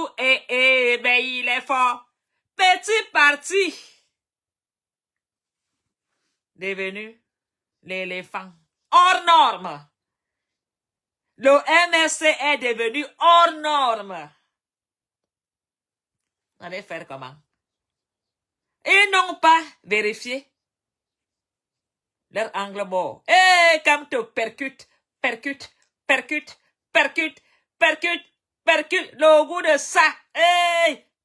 Facebook, mais il est fort. Petit parti. Devenu l'éléphant. Hors norme. Le MSC est devenu hors norme. On allait faire comment? Ils n'ont pas vérifié leur angle mort. Comme tu percutes, percute, percute, percute, percute, percute, le goût de ça.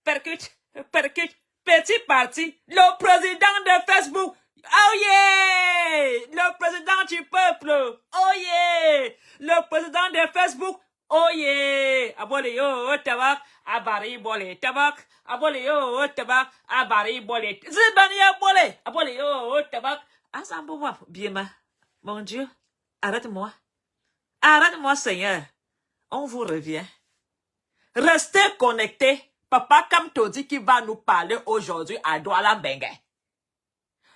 Percute, percute, petit parti. Le président de Facebook. Oh yeah! Le président du peuple. Oh yeah! Le président de Facebook. Oh yeah! Abole yo tabak, abari bole tabak. Abole yo tabak, abari bole. Zibani abole, abole yo tabak. Asambouwa, bien mon Dieu, arrête-moi. Arrête-moi, Seigneur. On vous revient. Restez connectés. Papa Kamto dit qu'il va nous parler aujourd'hui à Douala Bengue.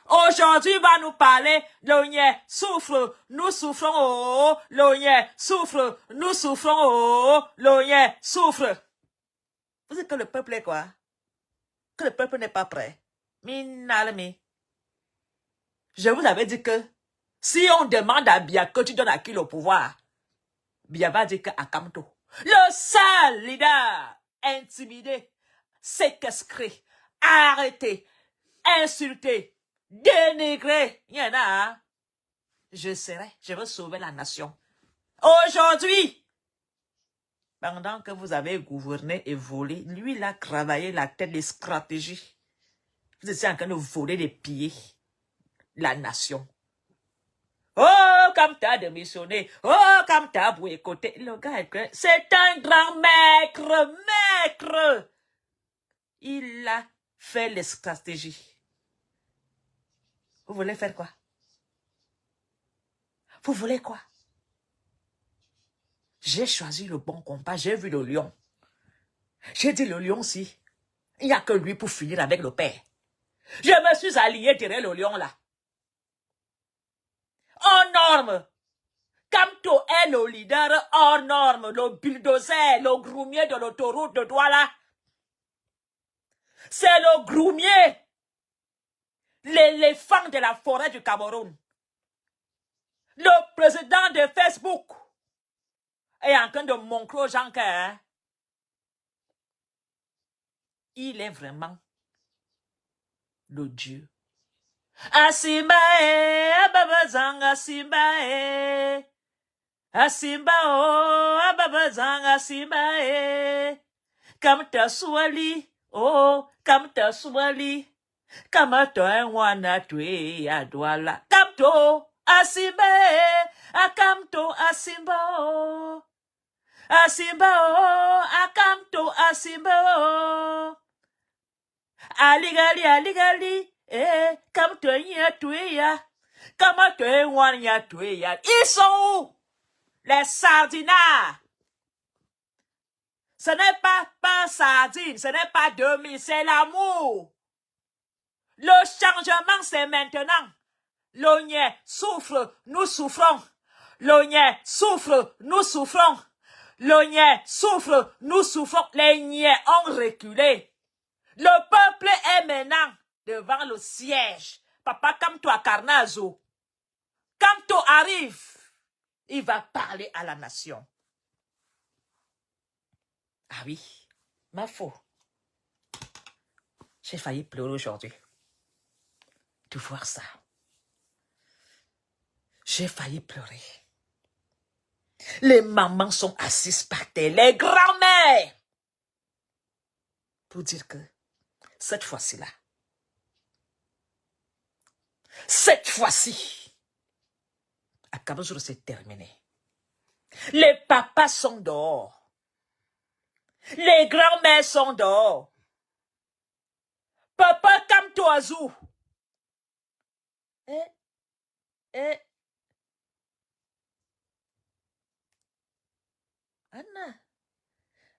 Aujourd'hui, il va nous parler, l'Ogne souffre, nous souffrons, oh, l'Ogne souffre, nous souffrons, oh, l'Ogne souffre. Vous dites que le peuple est quoi? Que le peuple n'est pas prêt. Minalmi. Je vous avais dit que si on demande à Bia que tu donnes à qui le pouvoir, Bia va dire qu'à Kamto. Le seul leader intimidé, séquestré, arrêté, insulté, dénigré. Il y en a, hein? Je veux sauver la nation. Aujourd'hui, pendant que vous avez gouverné et volé, lui, il a travaillé la tête des stratégies. Vous étiez en train de voler des pieds. La nation. Oh, comme t'as démissionné. Oh, comme t'as boycotté. Le gars, c'est un grand maître. Il a fait les stratégies. Vous voulez faire quoi? Vous voulez quoi? J'ai choisi le bon combat. J'ai vu le lion. J'ai dit le lion, si. Il n'y a que lui pour finir avec le père. Je me suis allié derrière le lion là. Hors norme. Kamto est le leader hors norme, le bulldozer, le groumier de l'autoroute de Douala. C'est le groumier, l'éléphant de la forêt du Cameroun. Le président de Facebook est en train de montrer aux gens que il est vraiment le Dieu. Asimba ababazang asimba Asimba oh ababazang asimba Kamta swali oh kamta swali Kamata wana twe adwala Kamto asimba akamto asimba oh Asimba oh akamto asimba oh aligali kamto nya twe ya Kamata wana twe ya Ils sont où? Les sardinards. Ce n'est pas sardine, ce n'est pas 2000, c'est l'amour. Le changement, c'est maintenant. L'Ogne souffre, nous souffrons. L'Ogne souffre, nous souffrons. L'Ogne souffre, nous souffrons. Les niais ont reculé. Le peuple est maintenant devant le siège. Papa, comme toi, Carnazo. Quand tu arrives, il va parler à la nation. Ah oui, ma faute. J'ai failli pleurer aujourd'hui. De voir ça. J'ai failli pleurer. Les mamans sont assises par terre, les grands-mères. Pour dire que cette fois-ci-là, cette fois-ci, à Kabouzou, c'est terminé. Les papas sont dehors. Les grands-mères sont dehors. Papa, comme toi, Zou.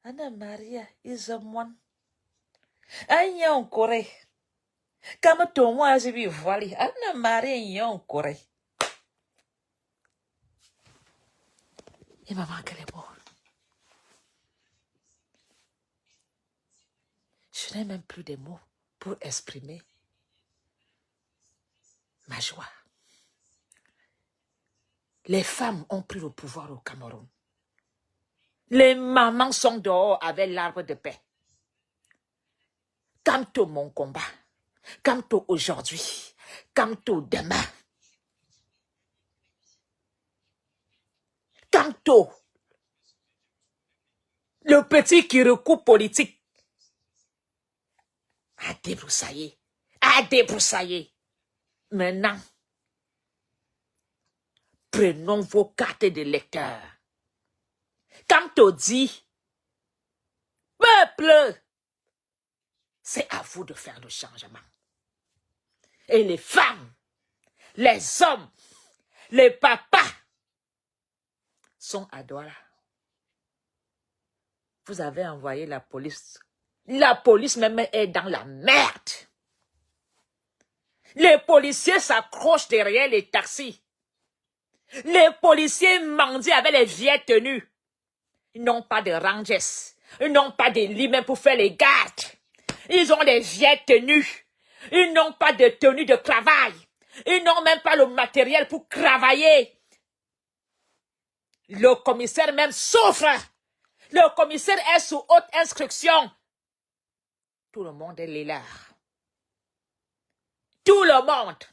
Anna Maria is a one. Aïe, en Corée. Comme toi, moi, j'ai vu voilà. Anna Maria, en Corée. Et maman, qu'elle est bonne. Je n'ai même plus de mots pour exprimer ma joie. Les femmes ont pris le pouvoir au Cameroun. Les mamans sont dehors avec l'arbre de paix. Quant au mon combat, quant au aujourd'hui, quant au demain, quant au le petit qui recoupe politique, à débroussailler, à débroussailler. Maintenant, prenons vos cartes de lecteur. Quand on dit, peuple, c'est à vous de faire le changement. Et les femmes, les hommes, les papas sont à Douala. Vous avez envoyé la police. La police même est dans la merde. Les policiers s'accrochent derrière les taxis. Les policiers mendient avec les vieilles tenues. Ils n'ont pas de rangers. Ils n'ont pas de lits pour faire les gardes. Ils ont des vieilles tenues. Ils n'ont pas de tenue de travail. Ils n'ont même pas le matériel pour travailler. Le commissaire même souffre. Le commissaire est sous haute instruction. Tout le monde est lélard. Tout le monde.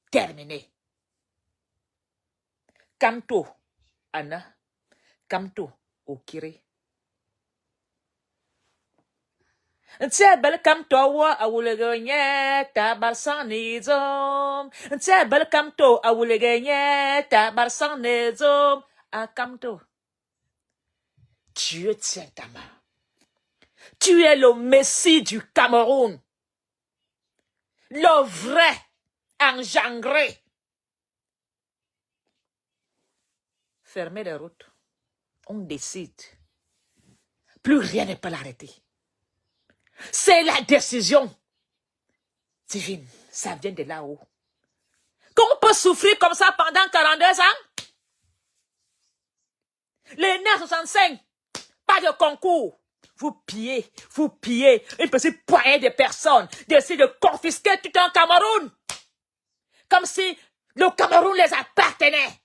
Terminé. Kamto, Anna. Kamto, Okiri. Tiabel Kamto wa awulegenye tabarsanizom. Tiabel Kamto awulegenye tabarsanizom. A Kamto. Dieu tient ta main. Tu es le Messie du Cameroun. Le vrai engendré. Fermez les routes. On décide. Plus rien ne peut l'arrêter. C'est la décision divine. Ça vient de là-haut. Qu'on peut souffrir comme ça pendant 42 ans? Les nerfs 65, pas de concours. Vous pillez une petite poignée de personnes, décident de confisquer tout un Cameroun. Comme si le Cameroun les appartenait.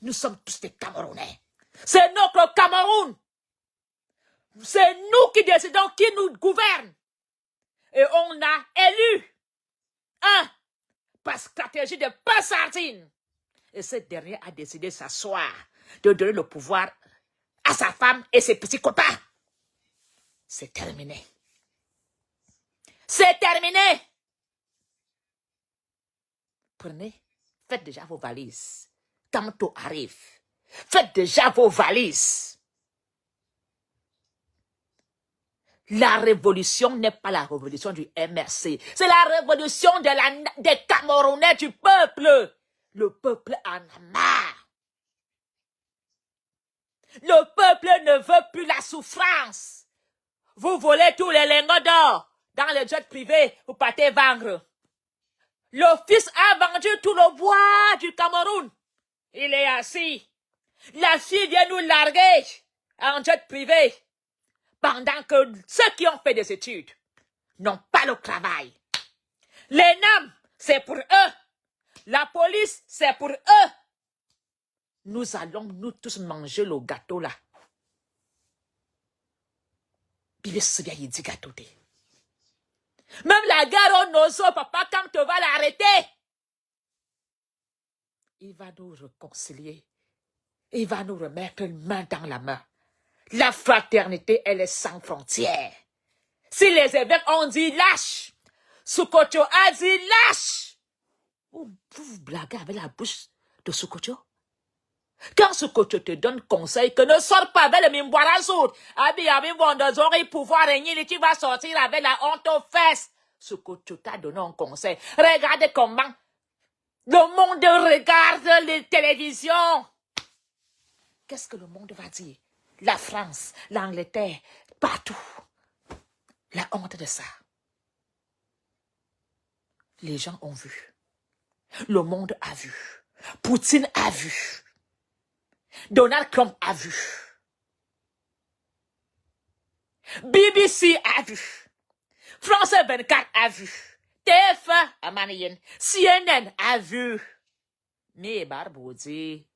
Nous sommes tous des Camerounais. C'est notre Cameroun. C'est nous qui décidons qui nous gouverne. Et on a élu un par stratégie de Passardine. Et cette dernière a décidé de s'asseoir, de donner le pouvoir à sa femme et ses petits copains. C'est terminé. C'est terminé. Prenez, faites déjà vos valises. Kamto arrive. Faites déjà vos valises. La révolution n'est pas la révolution du MRC. C'est la révolution des Camerounais, du peuple. Le peuple en a marre. Le peuple ne veut plus la souffrance. Vous volez tous les lingots d'or dans le jet privé, vous partez vendre. Le fils a vendu tout le bois du Cameroun. Il est assis. La fille vient nous larguer en jet privé. Pendant que ceux qui ont fait des études n'ont pas le travail. Les NAM, c'est pour eux. La police, c'est pour eux. Nous allons nous tous manger le gâteau là. Même la guerre au Nozo, papa, quand tu vas l'arrêter, il va nous réconcilier. Il va nous remettre une main dans la main. La fraternité, elle est sans frontières. Si les évêques ont dit lâche, Sukocho a dit lâche. Vous blaguez avec la bouche de Sukocho? Quand Sukocho te donne conseil que ne sors pas avec le Mimboirazout, pouvoir régner, tu vas sortir avec la honte aux fesses. Sukocho t'a donné un conseil. Regardez comment le monde regarde les télévisions. Qu'est-ce que le monde va dire? La France, l'Angleterre, partout. La honte de ça. Les gens ont vu. Le monde a vu. Poutine a vu. Donald Trump a vu. BBC a vu. France 24 a vu. TF1 a manien. CNN a vu. Mais Barboudi,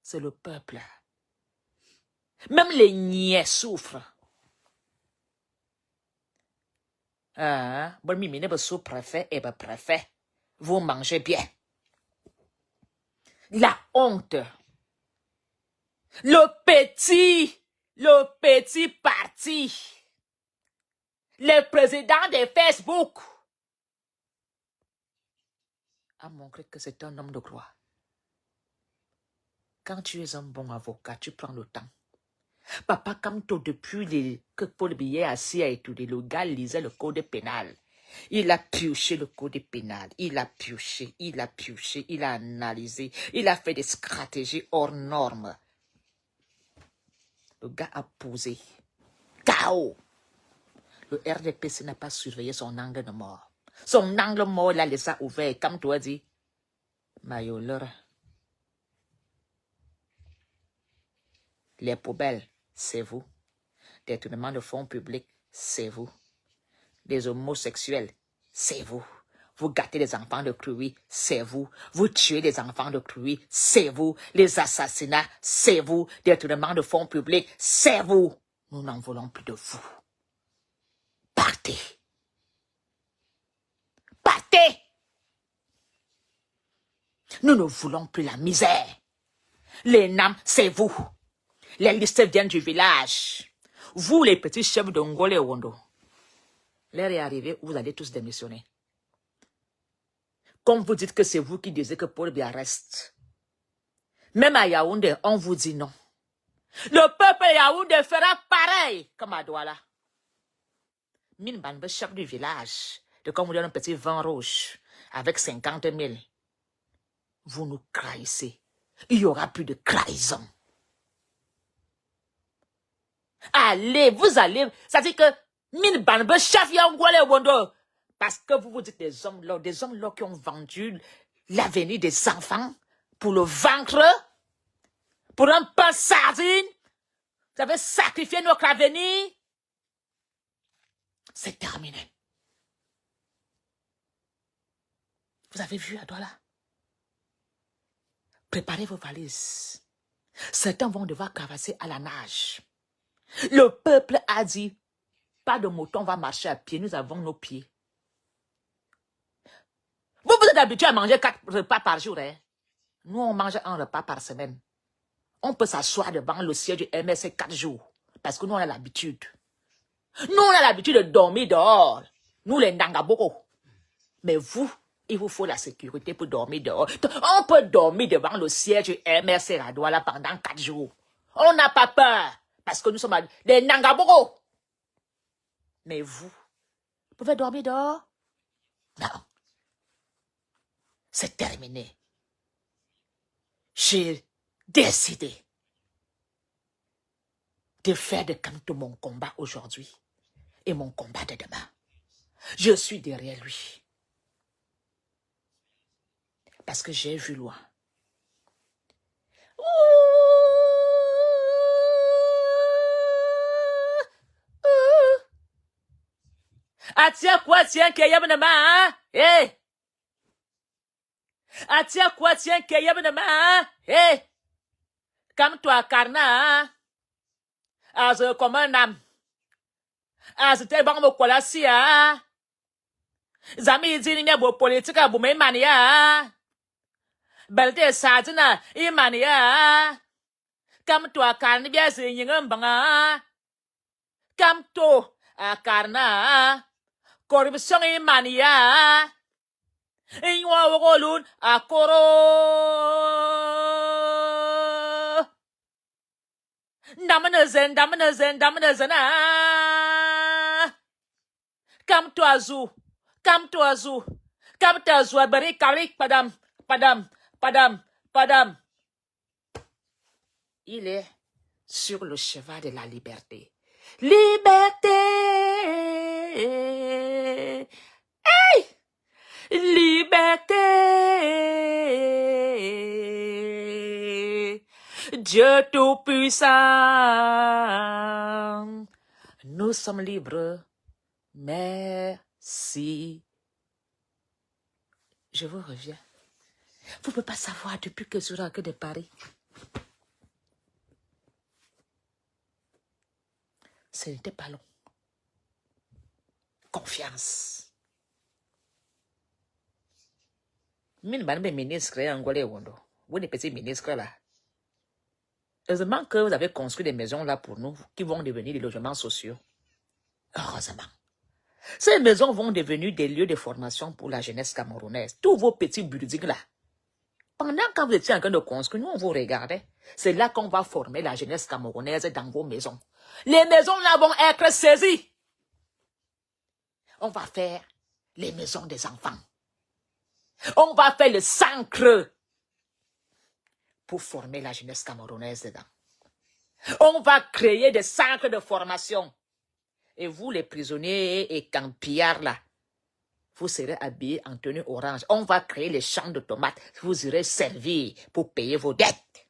c'est le peuple. Même les niais souffrent. Bon, mimine, sous-préfet et préfet. Vous mangez bien. La honte. Le petit parti. Le président de Facebook a montré que c'est un homme de gloire. Quand tu es un bon avocat, tu prends le temps. Papa Kamto, depuis que Paul Biya assis et tout, le gars lisait le code pénal. Il a pioché le code pénal. Il a pioché, il a analysé. Il a fait des stratégies hors normes. Le gars a posé. KO. Le RDPC n'a pas surveillé son angle de mort. Son angle mort, il a laissé ouvert. Comme toi dit, Mayoleur. Les poubelles, c'est vous. Détournement de fonds publics, c'est vous. Les homosexuels, c'est vous. Vous gâtez les enfants de Cruy, c'est vous. Vous tuez les enfants de Cruy, c'est vous. Les assassinats, c'est vous. Détournement de fonds publics, c'est vous. Nous n'en voulons plus de vous. Partez. Partez. Nous ne voulons plus la misère. Les NAM, c'est vous. Les listes viennent du village. Vous, les petits chefs de Ngole et Wondo. L'heure est arrivée où vous allez tous démissionner. Comme vous dites que c'est vous qui disiez que Paul Biya reste. Même à Yaoundé, on vous dit non. Le peuple Yaoundé fera pareil comme à Douala. Mine Banbe, chef du village, de comme vous donne un petit vin rouge avec 50 000. Vous nous trahissez. Il n'y aura plus de trahison. Allez, vous allez. Ça dit que Mine Banbe, chef Yaoundé Wondo. Parce que vous vous dites des hommes là qui ont vendu l'avenir des enfants pour le vaincre, pour un pain sardine. Vous avez sacrifié notre avenir. C'est terminé. Vous avez vu à Douala? Préparez vos valises. Certains vont devoir caresser à la nage. Le peuple a dit, pas de mouton va marcher à pied, nous avons nos pieds. Vous êtes habitué à manger 4 repas par jour. Hein? Nous, on mange un repas par semaine. On peut s'asseoir devant le siège du MSC 4 jours. Parce que nous, on a l'habitude. Nous, on a l'habitude de dormir dehors. Nous, les Ndangaboko. Mais vous, il vous faut la sécurité pour dormir dehors. On peut dormir devant le siège du MSC à Douala pendant 4 jours. On n'a pas peur. Parce que nous sommes des Ndangaboko. Mais vous pouvez dormir dehors? Non. C'est terminé. J'ai décidé de faire de Kamto mon combat aujourd'hui et mon combat de demain. Je suis derrière lui. Parce que j'ai vu loin. Atia quoi tiens kayam na ma eh Atia quoi tiens kayam na ma eh Comme toi karna as comme un âme as te bang mo kola sia zami dini ne bo politika bo me mania belte sadina I mania Comme toi karna bia se yingam banga Comme to karna corruption I mania Inwa wogolun akoro Damanazen Come to Azu Abari Karik Padam Il est sur le cheval de la liberté. Liberté Hey Liberté Dieu Tout-Puissant Nous sommes libres. Merci. Je vous reviens. Vous ne pouvez pas savoir depuis que je suis rentré de Paris. Ce n'était pas long. Confiance. Mine ministre angolais wondo. Vous les petits ministres là. Heureusement que vous avez construit des maisons là pour nous qui vont devenir des logements sociaux. Heureusement. Ces maisons vont devenir des lieux de formation pour la jeunesse camerounaise. Tous vos petits buildings là. Pendant que vous étiez en train de construire, nous on vous regardait. C'est là qu'on va former la jeunesse camerounaise dans vos maisons. Les maisons là vont être saisies. On va faire les maisons des enfants. On va faire le centre pour former la jeunesse camerounaise dedans. On va créer des centres de formation. Et vous, les prisonniers et campillards là, vous serez habillés en tenue orange. On va créer les champs de tomates. Vous irez servir pour payer vos dettes.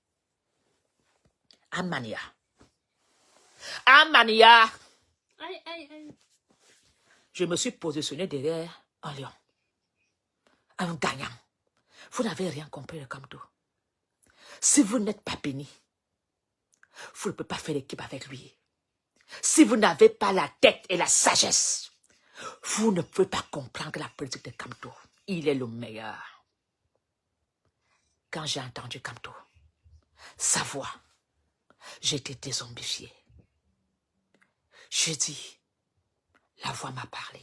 Amania. Amania. Aïe, aïe, aïe. Je me suis positionné derrière un lion. Un gagnant. Vous n'avez rien compris de Kamto. Si vous n'êtes pas béni, vous ne pouvez pas faire l'équipe avec lui. Si vous n'avez pas la tête et la sagesse, vous ne pouvez pas comprendre la politique de Kamto. Il est le meilleur. Quand j'ai entendu Kamto, sa voix, j'étais dézombifié. Je dis, la voix m'a parlé.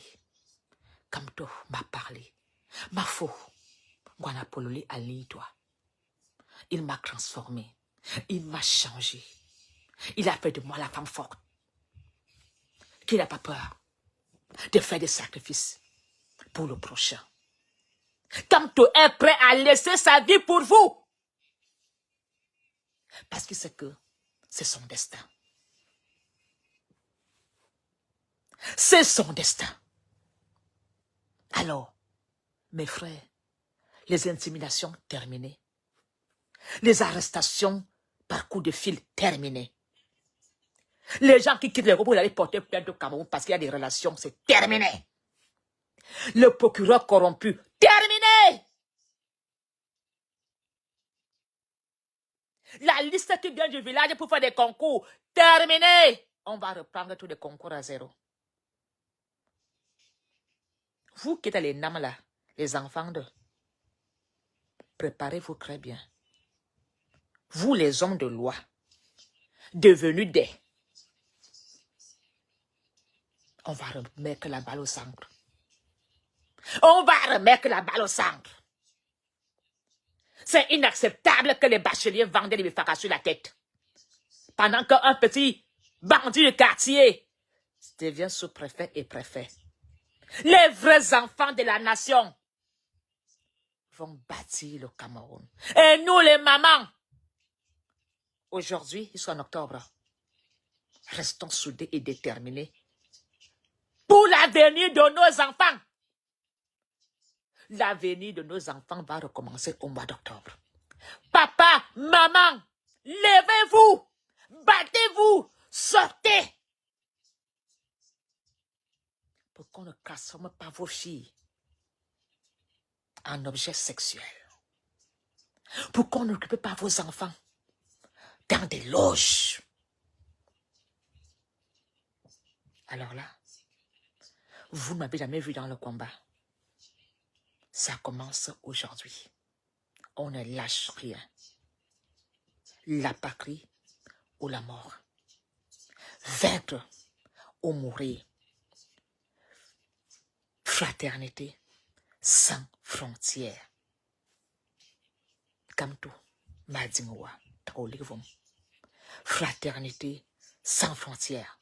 Kamto m'a parlé. Ma faux, Guanapololi Ali, toi. Il m'a transformé. Il m'a changé. Il a fait de moi la femme forte. Qui n'a pas peur de faire des sacrifices pour le prochain. Kamto est prêt à laisser sa vie pour vous. Parce qu'il sait que c'est son destin. C'est son destin. Alors, mes frères, les intimidations terminées. Les arrestations par coup de fil terminées. Les gens qui quittent les groupes pour aller porter plainte au Cameroun parce qu'il y a des relations, c'est terminé. Le procureur corrompu, terminé. La liste qui vient du village pour faire des concours, terminé. On va reprendre tous les concours à zéro. Vous qui êtes les names là, les enfants de, préparez-vous très bien. Vous les hommes de loi, devenus des, on va remettre la balle au centre. On va remettre la balle au centre. C'est inacceptable que les bacheliers vendent des bifakas sur la tête. Pendant qu'un petit bandit de quartier devient sous-préfet et préfet. Les vrais enfants de la nation vont bâtir le Cameroun. Et nous, les mamans, aujourd'hui, jusqu'en octobre, restons soudés et déterminés pour l'avenir de nos enfants. L'avenir de nos enfants va recommencer au mois d'octobre. Papa, maman, levez-vous, battez-vous, sortez. Pour qu'on ne transforme pas vos filles en objets sexuels. Pour qu'on n'occupe pas vos enfants dans des loges. Alors là, vous ne m'avez jamais vu dans le combat. Ça commence aujourd'hui. On ne lâche rien. La patrie ou la mort. Vaincre ou mourir. Fraternité sans frontières. Kamto, Madimoua, Taolivom. Fraternité sans frontières.